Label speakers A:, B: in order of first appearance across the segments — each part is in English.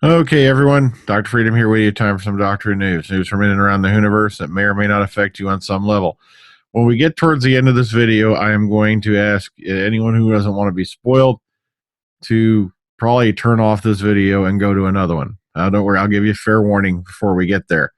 A: Okay, everyone. Dr. Freedom here with you. Time for some Doctor News. News from in and around the universe that may or may not affect you on some level. When we get towards the end of this video, I am going to ask anyone who doesn't want to be spoiled to probably turn off this video and go to another one. Don't worry, I'll give you a fair warning before we get there.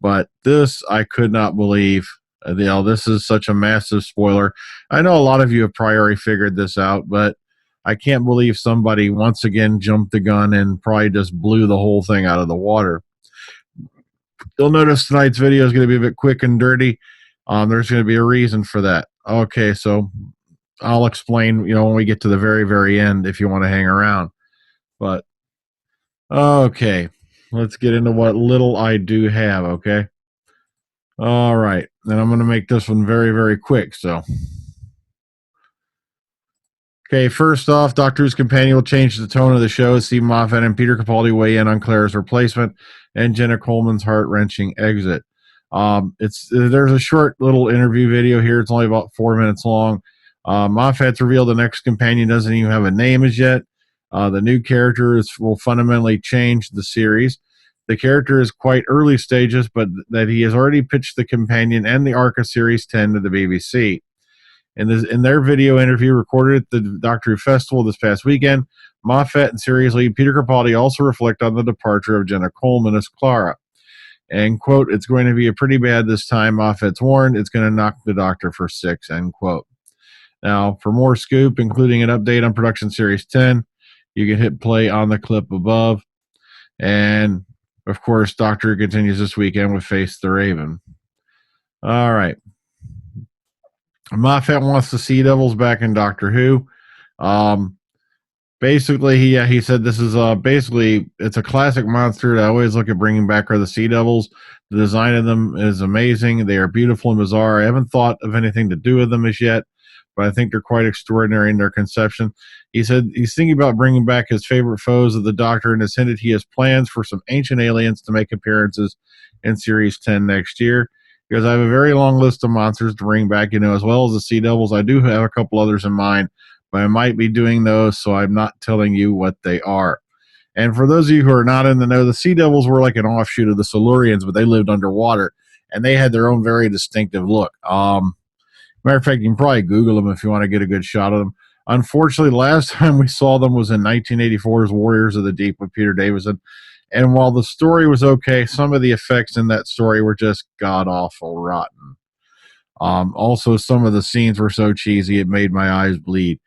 A: But this, I could not believe. This is such a massive spoiler. I know a lot of you have probably figured this out, but I can't believe somebody once again jumped the gun and probably just blew the whole thing out of the water. You'll notice tonight's video is going to be a bit quick and dirty. There's going to be a reason for that. Okay, so I'll explain, when we get to the very, very end if you want to hang around. But, okay, let's get into what little I do have, okay? All right, and I'm going to make this one very, very quick, so. Okay, first off, Doctor Who's companion will change the tone of the show as Steve Moffat and Peter Capaldi weigh in on Claire's replacement and Jenna Coleman's heart-wrenching exit. There's a short little interview video here. It's only about 4 minutes long. Moffat's revealed the next companion doesn't even have a name as yet. The new character will fundamentally change the series. The character is quite early stages, but that he has already pitched the companion and the arc of Series 10 to the BBC. In their video interview recorded at the Doctor Who Festival this past weekend, Moffat and series lead Peter Capaldi also reflect on the departure of Jenna Coleman as Clara. And, quote, "It's going to be a pretty bad this time, Moffat's warned. It's going to knock the Doctor for 6, end quote. Now, for more scoop, including an update on Production Series 10, you can hit play on the clip above. And, of course, Doctor continues this weekend with Face the Raven. All right. Moffat wants the Sea Devils back in Doctor Who. Basically, he said this is basically it's a classic monster that I always look at bringing back are the Sea Devils. The design of them is amazing. They are beautiful and bizarre. I haven't thought of anything to do with them as yet, but I think they're quite extraordinary in their conception. He said he's thinking about bringing back his favorite foes of the Doctor and has hinted he has plans for some ancient aliens to make appearances in Series 10 next year. Because I have a very long list of monsters to bring back, as well as the Sea Devils. I do have a couple others in mind, but I might be doing those, so I'm not telling you what they are. And for those of you who are not in the know, the Sea Devils were like an offshoot of the Silurians, but they lived underwater, and they had their own very distinctive look. Matter of fact, you can probably Google them if you want to get a good shot of them. Unfortunately, last time we saw them was in 1984's Warriors of the Deep with Peter Davison. And while the story was okay, some of the effects in that story were just god-awful rotten. Also, some of the scenes were so cheesy, it made my eyes bleed.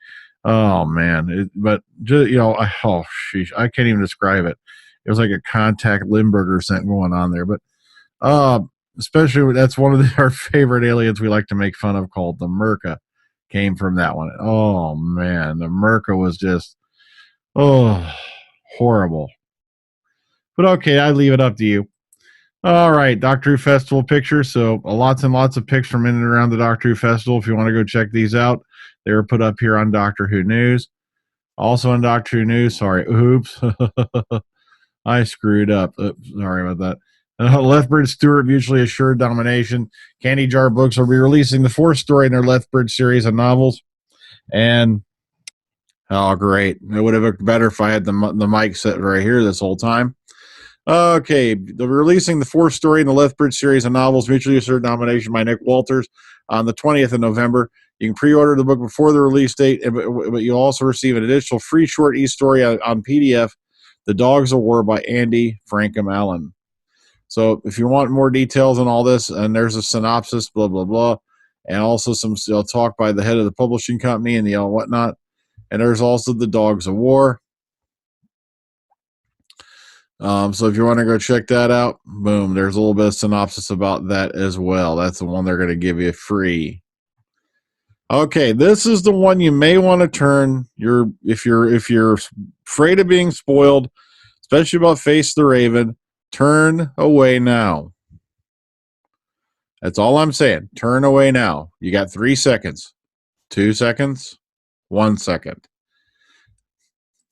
A: Oh, man. Oh, sheesh, I can't even describe it. It was like a contact Limburger scent going on there. But especially, that's one of our favorite aliens we like to make fun of called the Merca. Came from that one. Oh, man. The Merca was just, horrible. But okay, I leave it up to you. All right, Doctor Who Festival pictures. So lots and lots of pics from in and around the Doctor Who Festival. If you want to go check these out, they were put up here on Doctor Who News. Also on Doctor Who News, sorry, oops, I screwed up. Oops, sorry about that. Lethbridge-Stewart mutually assured domination. Candy Jar Books will be releasing the 4th story in their Lethbridge series of novels. And, oh, great. It would have looked better if I had the mic set right here this whole time. Okay, they're releasing the 4th story in the Lethbridge series of novels, mutually assured domination by Nick Walters, on the 20th of November. You can pre-order the book before the release date, but you'll also receive an additional free short e-story on PDF, The Dogs of War by Andy Frankham Allen. So if you want more details on all this, and there's a synopsis, blah, blah, blah, and also some talk by the head of the publishing company and the whatnot. And there's also The Dogs of War. So if you want to go check that out, boom, there's a little bit of synopsis about that as well. That's the one they're going to give you free. Okay, this is the one you may want to turn if you're afraid of being spoiled, especially about Face the Raven, turn away now. That's all I'm saying. Turn away now. You got 3 seconds, 2 seconds, 1 second.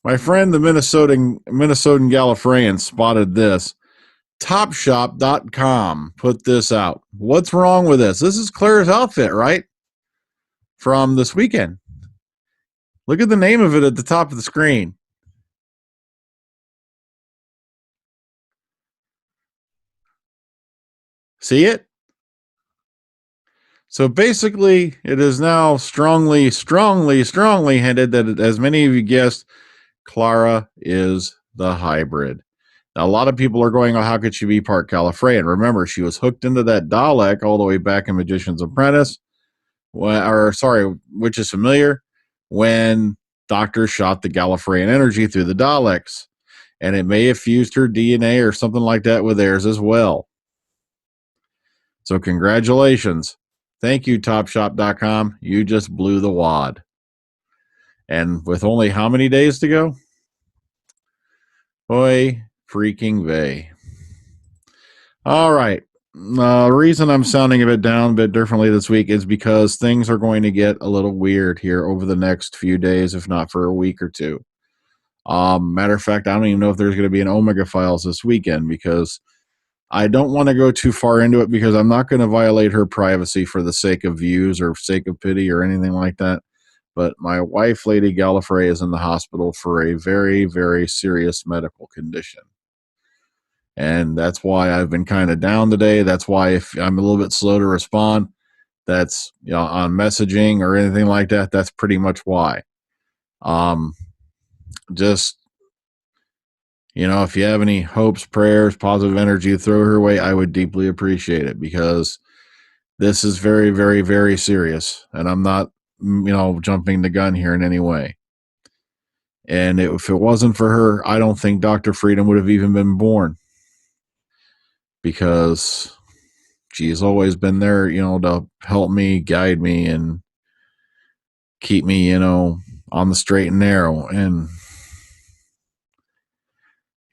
A: My friend, the Minnesotan Gallifreyan, spotted this. Topshop.com put this out. What's wrong with this? This is Claire's outfit, right? From this weekend. Look at the name of it at the top of the screen. See it? So basically, it is now strongly hinted that, as many of you guessed, Clara is the hybrid. Now, a lot of people are going, oh, how could she be part Gallifrey? And remember, she was hooked into that Dalek all the way back in Magician's Apprentice, which is familiar, when Doctor shot the Gallifreyan energy through the Daleks. And it may have fused her DNA or something like that with theirs as well. So congratulations. Thank you, Topshop.com. You just blew the wad. And with only how many days to go? Oy freaking vey. All right. The reason I'm sounding a bit down a bit differently this week is because things are going to get a little weird here over the next few days, if not for a week or two. Matter of fact, I don't even know if there's going to be an Omega Files this weekend, because I don't want to go too far into it, because I'm not going to violate her privacy for the sake of views or sake of pity or anything like that. But my wife, Lady Gallifrey, is in the hospital for a very, very serious medical condition. And that's why I've been kind of down today. That's why if I'm a little bit slow to respond, that's, on messaging or anything like that, that's pretty much why. Just, if you have any hopes, prayers, positive energy to throw her way, I would deeply appreciate it, because this is very, very, very serious. And I'm not, jumping the gun here in any way. And if it wasn't for her, I don't think Dr. Freedom would have even been born, because she's always been there, to help me, guide me, and keep me, on the straight and narrow. And,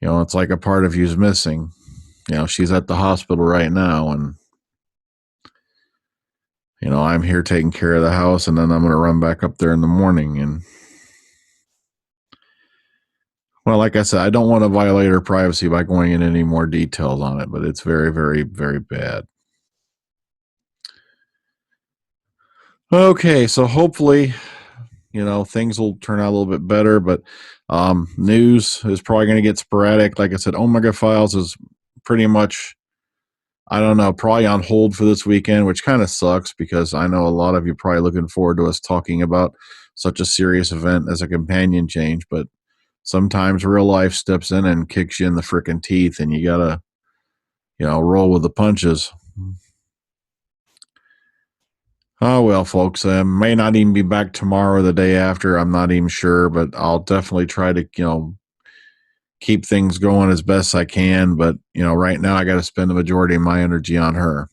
A: it's like a part of you's missing. She's at the hospital right now, and, I'm here taking care of the house, and then I'm going to run back up there in the morning. And, well, like I said, I don't want to violate her privacy by going into any more details on it, but it's very, very, very bad. Okay, so hopefully, things will turn out a little bit better, but news is probably going to get sporadic. Like I said, Omega Files is pretty much, I don't know, probably on hold for this weekend, which kind of sucks, because I know a lot of you probably looking forward to us talking about such a serious event as a companion change, but sometimes real life steps in and kicks you in the frickin' teeth, and you gotta, roll with the punches. Oh, well, folks, I may not even be back tomorrow or the day after. I'm not even sure, but I'll definitely try to, keep things going as best I can. But, right now I got to spend the majority of my energy on her.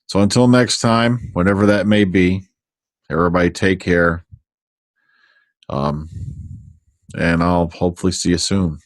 A: So until next time, whatever that may be, everybody take care. And I'll hopefully see you soon.